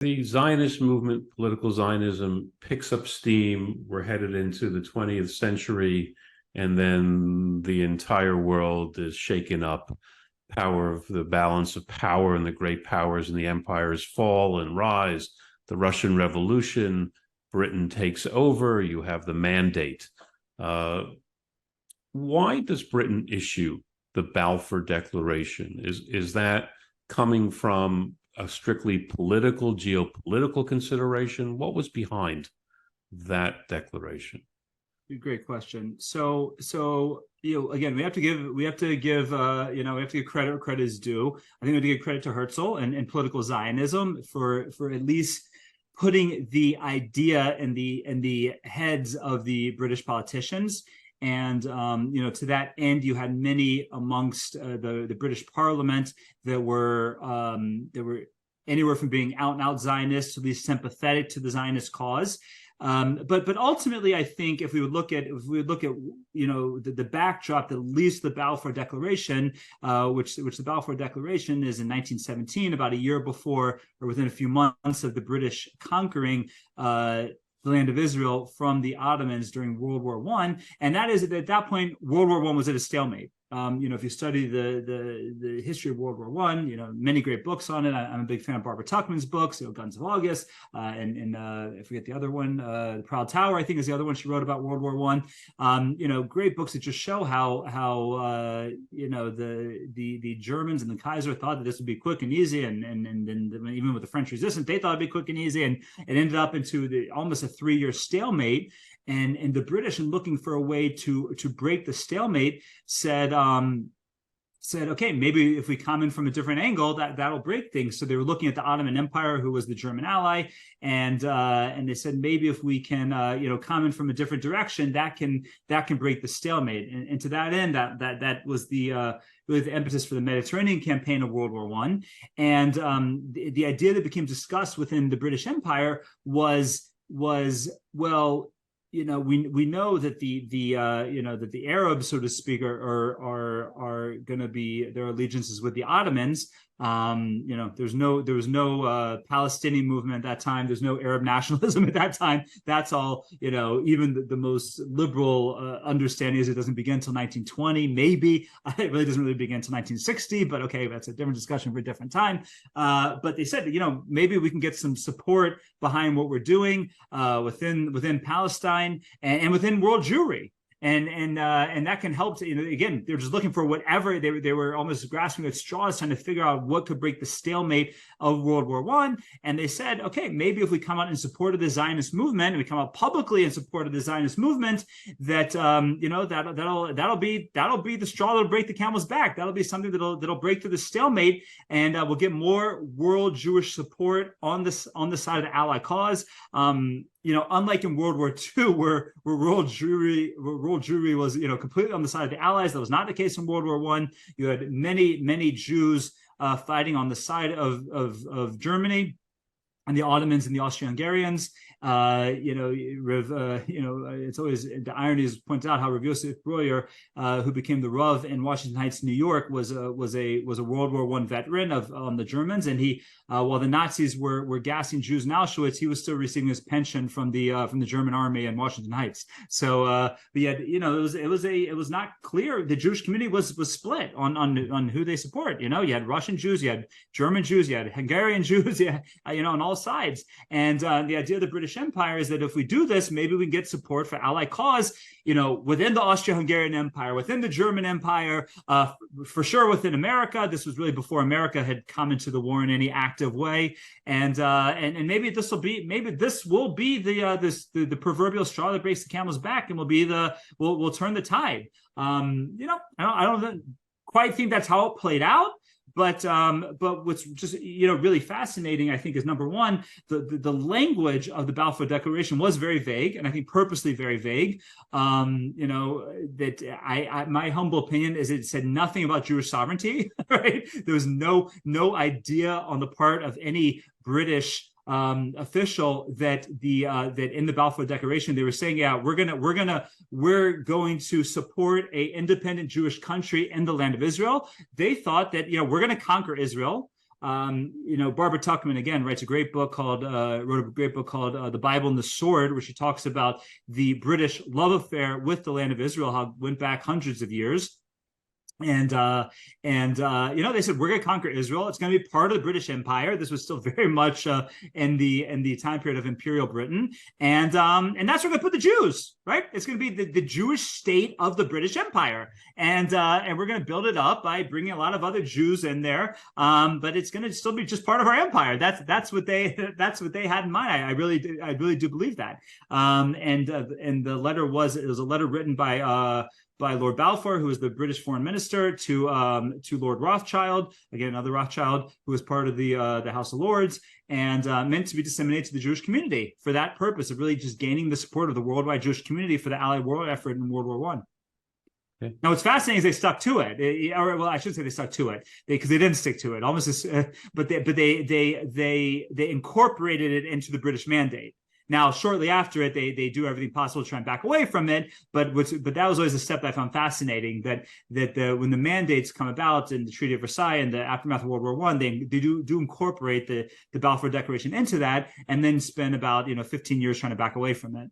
The Zionist movement, political Zionism, picks up steam. We're headed into the 20th century, and then the entire world is shaken up. Power of the balance of power and the great powers and the empires fall and rise. The Russian Revolution, Britain takes over. You have the Mandate. Why does Britain issue the Balfour Declaration? Is that coming from a strictly political, geopolitical consideration? What was behind that declaration? Great question. So again, we have to give credit where credit is due. I think we have to give credit to Herzl and political Zionism for at least putting the idea in the heads of the British politicians. And to that end, you had many amongst the British Parliament that were anywhere from being out and out Zionists to at least sympathetic to the Zionist cause. But ultimately, I think if we would look at the backdrop, at least the Balfour Declaration, which the Balfour Declaration is in 1917, about a year before or within a few months of the British conquering the land of Israel from the Ottomans during World War I, and that is at that point World War I was at a stalemate. If you study the history of World War I, many great books on it. I'm a big fan of Barbara Tuchman's books, Guns of August, and I forget the other one, The Proud Tower, I think is the other one she wrote about World War I. Great books that just show how the Germans and the Kaiser thought that this would be quick and easy, and even with the French resistance, they thought it'd be quick and easy, and it ended up into almost a 3-year stalemate. And the British, in looking for a way to break the stalemate, said, okay, maybe if we come in from a different angle, that'll break things. So they were looking at the Ottoman Empire, who was the German ally, and they said maybe if we can come in from a different direction, that can break the stalemate. And to that end, that was the really the impetus for the Mediterranean campaign of World War I. And the idea that became discussed within the British Empire was well, we know that the Arabs, so to speak, are going to be their allegiances with the Ottomans. There was no Palestinian movement at that time. There's no Arab nationalism at that time. That's all. Even the most liberal understanding is it doesn't begin until 1920. Maybe it really doesn't really begin until 1960. But okay, that's a different discussion for a different time. But they said maybe we can get some support behind what we're doing within Palestine and within world Jewry. And that can help to, again, they're just looking for whatever. They were almost grasping at straws, trying to figure out what could break the stalemate of World War I. And they said, okay, maybe if we come out in support of the Zionist movement, and we come out publicly in support of the Zionist movement, that that'll be the straw that'll break the camel's back. That'll be something that'll break through the stalemate, and we'll get more world Jewish support on the side of the Ally cause. Unlike in World War II, where world Jewry was, completely on the side of the Allies, that was not the case in World War I. You had many Jews fighting on the side of Germany and the Ottomans and the Austro-Hungarians. It's always the irony is pointed out how Rav Yosef Breuer, who became the Rav in Washington Heights, New York, was a World War I veteran on the Germans, and he while the Nazis were gassing Jews in Auschwitz, he was still receiving his pension from the German army in Washington Heights. So, but yet, it was not clear. The Jewish community was split on who they support. You had Russian Jews, you had German Jews, you had Hungarian Jews, on all sides. And the idea of the British Empire is that if we do this, maybe we can get support for ally cause, within the Austro-Hungarian Empire, within the German Empire, for sure within America. This was really before America had come into the war in any active way, and maybe this will be the proverbial straw that breaks the camel's back, and we'll turn the tide. I don't quite think that's how it played out. But what's just really fascinating, I think, is number one, the language of the Balfour Declaration was very vague, and I think purposely very vague. That my humble opinion is it said nothing about Jewish sovereignty. Right? There was no idea on the part of any British official that in the Balfour Declaration they were saying, yeah, we're going to support a independent Jewish country in the land of Israel. They thought that we're going to conquer Israel. Barbara Tuchman again wrote a great book called The Bible and the Sword, where she talks about the British love affair with the land of Israel, how it went back hundreds of years. And they said, we're going to conquer Israel. It's going to be part of the British Empire. This was still very much in the time period of Imperial Britain, and that's where we're going to put the Jews, right? It's going to be the Jewish state of the British Empire, and we're going to build it up by bringing a lot of other Jews in there. But it's going to still be just part of our empire. That's what they had in mind. I really do believe that. And the letter was a letter written by Lord Balfour, who was the British foreign minister, to Lord Rothschild, again, another Rothschild, who was part of the House of Lords, and meant to be disseminated to the Jewish community for that purpose of really just gaining the support of the worldwide Jewish community for the Allied world effort in World War I. Okay. Now, what's fascinating is they stuck to it. I shouldn't say they stuck to it because they didn't stick to it. Almost, but they incorporated it into the British mandate. Now, shortly after it, they do everything possible to try and back away from it. But that was always a step that I found fascinating. That when the mandates come about in the Treaty of Versailles and the aftermath of World War I, they do incorporate the Balfour Declaration into that, and then spend about 15 years trying to back away from it.